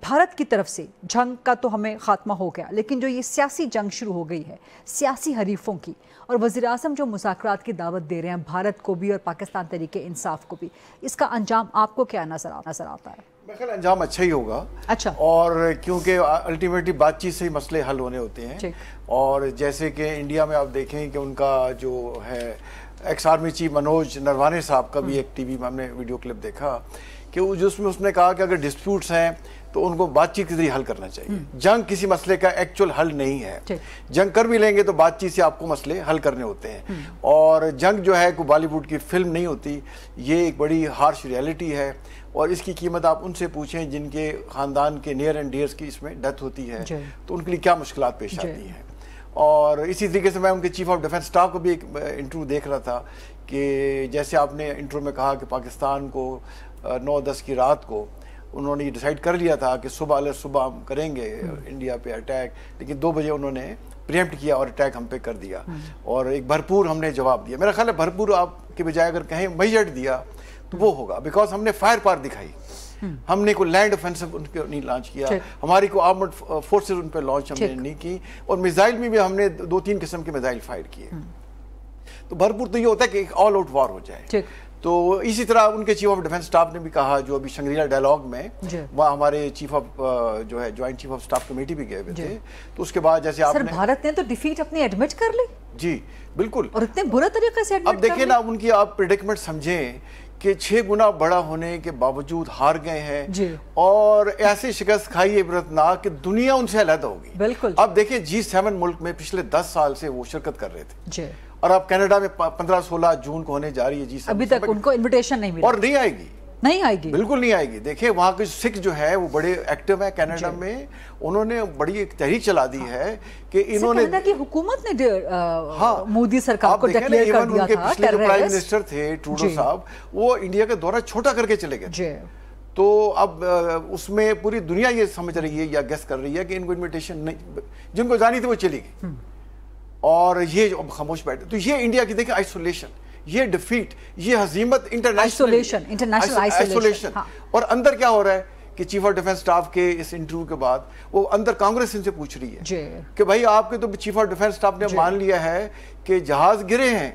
بھارت کی طرف سے جنگ کا تو ہمیں خاتمہ ہو گیا، لیکن جو یہ سیاسی جنگ شروع ہو گئی ہے سیاسی حریفوں کی، اور وزیر اعظم جو مذاکرات کی دعوت دے رہے ہیں بھارت کو بھی اور پاکستان تحریک انصاف کو بھی، اس کا انجام آپ کو کیا نظر آتا ہے؟ میرے خیال انجام اچھا ہی ہوگا. اچھا. اور کیونکہ الٹیمیٹلی بات چیت سے ہی مسئلے حل ہونے ہوتے ہیں. اور جیسے کہ انڈیا میں آپ دیکھیں کہ ان کا جو ہے x army chief Manoj Naravane صاحب کا بھی ایک ٹی وی میں ہم نے ویڈیو کلپ دیکھا کہ جس میں اس نے کہا کہ اگر ڈسپیوٹس ہیں تو ان کو بات چیت کے ذریعے حل کرنا چاہیے. جنگ کسی مسئلے کا ایکچوئل حل نہیں ہے. جنگ کر بھی لیں گے تو بات چیت سے آپ کو مسئلے حل کرنے ہوتے ہیں. اور جنگ جو ہے کوئی بالی ووڈ کی فلم نہیں ہوتی، یہ ایک بڑی ہارش ریئلٹی ہے. اور اس کی قیمت آپ ان سے پوچھیں جن کے خاندان کے نیئر اینڈ ڈیئرس کی اس میں ڈیتھ ہوتی ہے تو ان کے لیے کیا مشکلات پیش آتی ہیں. اور اسی طریقے سے میں ان کے چیف آف ڈیفنس اسٹاف کو بھی ایک انٹرویو دیکھ رہا تھا کہ جیسے آپ نے انٹرویو میں کہا کہ پاکستان کو 9-10 کی رات کو انہوں نے یہ ڈیسائیڈ کر لیا تھا کہ صبح ہم کریں گے انڈیا پہ اٹیک، لیکن 2 بجے انہوں نے پریمپٹ کیا اور اٹیک ہم پہ کر دیا اور ایک بھرپور ہم نے جواب دیا. میرا خیال ہے بھرپور آپ کے بجائے اگر کہیں میجرڈ دیا تو وہ ہوگا، بیکاز ہم نے فائر پار دکھائی. ہم نے کوئی لینڈ اوفینسو ان پہ نہیں لانچ کیا، ہماری کوئی آرمڈ فورسز ان پہ لانچ ہم نے نہیں کی، اور میزائل میں بھی ہم نے 2-3 قسم کے میزائل فائر کیے. تو بھرپور تو یہ ہوتا ہے کہ ایک آل آؤٹ وار ہو جائے. تو اسی طرح ان کے چیف آف ڈیفنس اسٹاف نے بھی کہا، جو ابھی شنگری لا ڈائلاگ میں وہاں ہمارے چیف آف جو ہے joint chief of staff committee بھی گئے ہوئے تھے، تو اس کے بعد جیسے آپ نے بھارت نے تو ڈیفیٹ اپنی ایڈمٹ کر لی. جی بالکل، اور اتنے برے طریقے سے اب دیکھیں نا ان کی آپ پریڈکمنٹ سمجھیں کہ 6 گنا بڑا ہونے کے باوجود ہار گئے ہیں اور ایسی شکست کھائی عبرتناک کہ دنیا ان سے علیحدہ ہوگی. بالکل. اب دیکھیں G7 ملک میں پچھلے 10 سال سے وہ شرکت کر رہے تھے، اور اب کینیڈا میں 15-16 جون کو ہونے جا رہی ہے G7. ابھی تک ان کو انویٹیشن نہیں ملا اور نہیں آئے گی، بالکل نہیں آئے گی. دیکھیں وہاں کے سکھ جو ہے وہ بڑے ایکٹیو ہیں کینیڈا میں، انہوں نے بڑی ایک تحریک چلا دی ہے کہ انہوں نے کینیڈا کی حکومت نے مودی سرکار کو ڈکلیئر کر دیا تھا. پچھلے جو پرائم منسٹر تھے ٹروڈو صاحب، وہ انڈیا کا دورہ چھوٹا کر کے چلے گئے. تو اب اس میں پوری دنیا یہ سمجھ رہی ہے یا گیس کر رہی ہے کہ ان کو انویٹیشن نہیں، جن کو جانی تھی وہ چلی گئی اور یہ جو خاموش بیٹھے. تو یہ انڈیا کی دیکھیں آئسولیشن، یہ ڈیفیٹ، یہ ہزیمت، انٹرنیشنل آئسولیشن. اور اندر کیا ہو رہا ہے کہ چیف آف ڈیفنس اسٹاف کے اس انٹرویو کے بعد وہ اندر کانگریس ان سے پوچھ رہی ہے کہ بھائی آپ کے تو چیف آف ڈیفنس اسٹاف نے مان لیا ہے کہ جہاز گرے ہیں،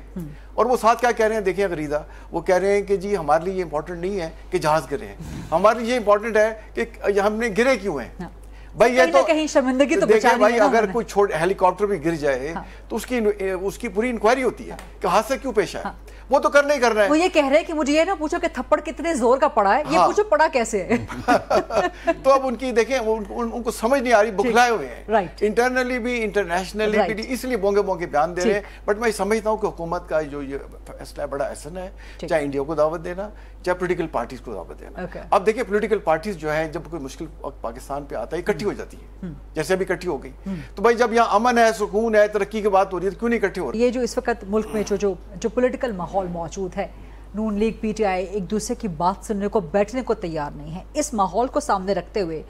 اور وہ ساتھ کیا کہہ رہے ہیں دیکھیں غریدہ، وہ کہہ رہے ہیں کہ جی ہمارے لیے یہ امپورٹنٹ نہیں ہے کہ جہاز گرے ہیں، ہمارے لیے یہ امپورٹنٹ ہے کہ ہم نے گرے کیوں ہیں. بھائی یہ تو کہیں شرمندگی تو دیکھیں بھائی، اگر کوئی ہیلی کاپٹر بھی گر جائے تو اس کی پوری انکوائری ہوتی ہے کہ حادثہ کیوں پیش آیا. وہ تو کرنا ہی کرنا ہے. وہ یہ کہہ رہے ہیں کہ مجھے یہ نہ پوچھو کہ تھپڑ کتنے زور کا پڑا ہے، یہ پوچھو پڑا کیسے ہے. تو اب ان کی دیکھیں ان کو سمجھ نہیں آ رہی، بکھلائے ہوئے ہیں انٹرنلی بھی انٹرنیشنلی بھی، اس لیے بونگے بیان دے رہے ہیں. بٹ میں سمجھتا ہوں کہ حکومت کا جو یہ فیصلہ ہے بڑا احسن ہے، چاہے انڈیا کو دعوت دینا چاہے پولیٹیکل پارٹیز کو دعوت دینا. اب دیکھیں پولیٹیکل پارٹیز جو ہے جب کوئی مشکل وقت پاکستان پہ آتا ہے اکٹھی ہو جاتی ہے، جیسے ابھی اکٹھی ہو گئی. تو بھائی جب یہاں امن ہے، سکون ہے، ترقی کی بات ہو رہی ہے تو کیوں نہیں اکٹھے ہو رہی؟ یہ جو اس وقت ملک میں جو پولیٹیکل ماحول موجود ہے، نون لیگ پی ٹی آئی ایک دوسرے کی بات سننے کو، بیٹھنے کو تیار نہیں ہے. اس ماحول کو سامنے رکھتے ہوئے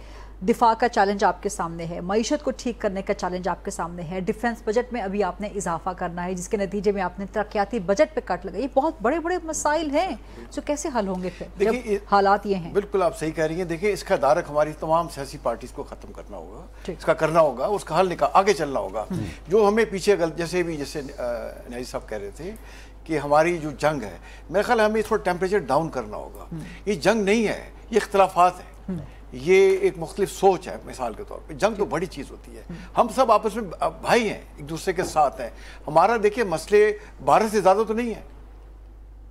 دفاع کا چیلنج آپ کے سامنے ہے، معیشت کو ٹھیک کرنے کا چیلنج آپ کے سامنے ہے، ڈیفنس بجٹ میں ابھی آپ نے اضافہ کرنا ہے جس کے نتیجے میں آپ نے ترقیاتی بجٹ پہ کٹ لگائی. یہ بہت بڑے بڑے مسائل ہیں جو کیسے حل ہوں گے پھر جب حالات یہ ہیں؟ بالکل آپ صحیح کہہ رہی ہیں. دیکھیں اس کا دارک ہماری تمام سیاسی پارٹیز کو ختم کرنا ہوگا، اس کا کرنا ہوگا، اس کا حل آگے چلنا ہوگا. جو ہمیں پیچھے جیسے نیازی صاحب کہہ رہے تھے کہ ہماری جو جنگ ہے، میرے خیال ہمیں تھوڑا ٹیمپریچر ڈاؤن کرنا ہوگا. یہ جنگ نہیں ہے، یہ اختلافات ہیں، یہ ایک مختلف سوچ ہے. مثال کے طور پہ جنگ تو بڑی چیز ہوتی ہے، ہم سب آپس میں بھائی ہیں، ایک دوسرے کے ساتھ ہیں. ہمارا دیکھیں مسئلے بھارت سے زیادہ تو نہیں ہے،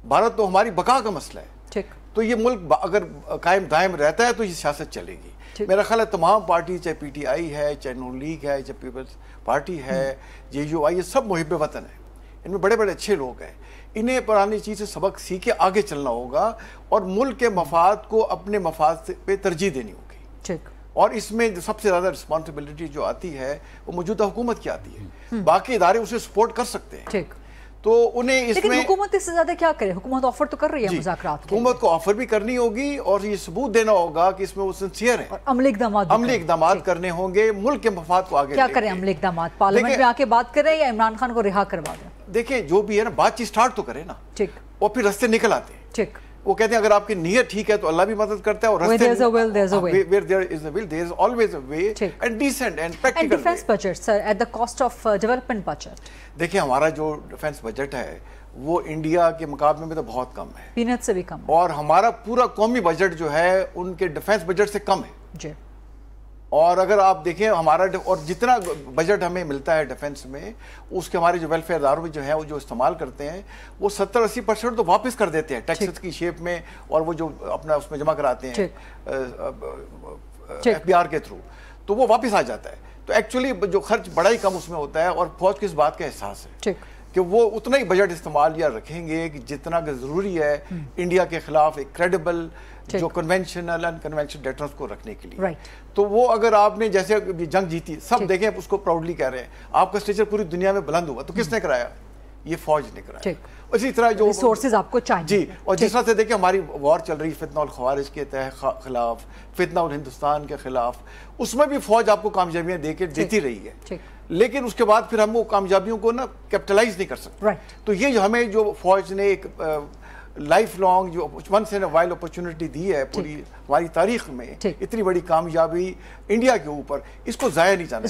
بھارت تو ہماری بقا کا مسئلہ ہے. تو یہ ملک اگر قائم دائم رہتا ہے تو یہ سیاست چلے گی. میرا خیال ہے تمام پارٹی، چاہے پی ٹی آئی ہے، چاہے نون لیگ ہے، چاہے پیپلز پارٹی ہے، JUI، یہ سب محب وطن ہیں، ان میں بڑے بڑے اچھے لوگ ہیں. انہیں پرانی چیز سے سبق سیکھ کے آگے چلنا ہوگا اور ملک کے مفاد کو اپنے مفاد پہ ترجیح دینی ہوگی. اور اس میں سب سے زیادہ رسپانسبلٹی جو آتی ہے وہ موجودہ حکومت کی آتی ہے. باقی ادارے اسے سپورٹ کر سکتے ہیں، تو انہیں اس میں حکومت اس سے زیادہ کیا کرے؟ حکومت آفر تو کر رہی ہے مذاکرات، حکومت کو آفر بھی کرنی ہوگی اور یہ ثبوت دینا ہوگا کہ اس میں وہ سنسیئر ہیں. عملی اقدامات کرنے ہوں گے ملک کے مفاد کو آگے. کیا کریں عملی اقدامات؟ پارلیمنٹ میں آ کے بات کریں یا عمران خان کو رہا کروا دیں؟ دیکھیں جو بھی ہے نا، بات چیت سٹارٹ تو کرے نا، اور پھر رستے نکل آتے ہیں. وہ کہتے ہیں اگر آپ کی نیت ٹھیک ہے تو اللہ بھی مدد کرتا ہے اور where there's a will there's a way. Where there is a will there is always a way and decent and practical. And defense budget sir at the cost of development budget. دیکھیں ہمارا جو defence budget ہے وہ India کے مقابلے میں تو بہت کم ہے, پینٹ سے بھی کم ہے, اور ہمارا پورا قومی بجٹ جو ہے ان کے ڈیفنس بجٹ سے کم ہے جی. اور اگر آپ دیکھیں ہمارا اور جتنا بجٹ ہمیں ملتا ہے ڈیفنس میں اس کے ہمارے جو ویلفیئر اداروں میں جو ہیں وہ جو استعمال کرتے ہیں وہ 70-80% تو واپس کر دیتے ہیں ٹیکسز کی شیپ میں, اور وہ جو اپنا اس میں جمع کراتے ہیں FBR کے تھرو تو وہ واپس آ جاتا ہے. تو ایکچولی جو خرچ بڑا ہی کم اس میں ہوتا ہے, اور فوج کو اس بات کا احساس ہے کہ وہ اتنا ہی بجٹ استعمال یا رکھیں گے کہ جتنا کہ ضروری ہے انڈیا کے خلاف ایک کریڈیبل جو کنونشنل اینڈ کنونشنل ڈیٹرنس کو رکھنے کے لیے. تو وہ اگر آپ نے جیسے جنگ جیتی, سب دیکھیں اس کو پراؤڈلی کہہ رہے ہیں, آپ کا اسٹیچر پوری دنیا میں بلند ہوا, تو کس نے کرایا؟ یہ فوج نے کرایا. اسی طرح جو ریسورسز آپ کو چاہیے جی, اور جس طرح سے دیکھیں ہماری وار چل رہی فتنہ الخوارج کے خلاف, فتنہ الہندوستان کے خلاف, اس میں بھی فوج آپ کو کامیابیاں دیتی رہی ہے, لیکن اس کے بعد پھر ہم وہ کامیابیوں کو نا کیپٹلائز نہیں کر سکتے. تو یہ ہمیں جو فوج نے ایک لائف لانگ جو once in a while opportunity دی ہے پوری ہماری تاریخ میں, اتنی بڑی کامیابی انڈیا کے اوپر, اس کو ضائع نہیں جانا.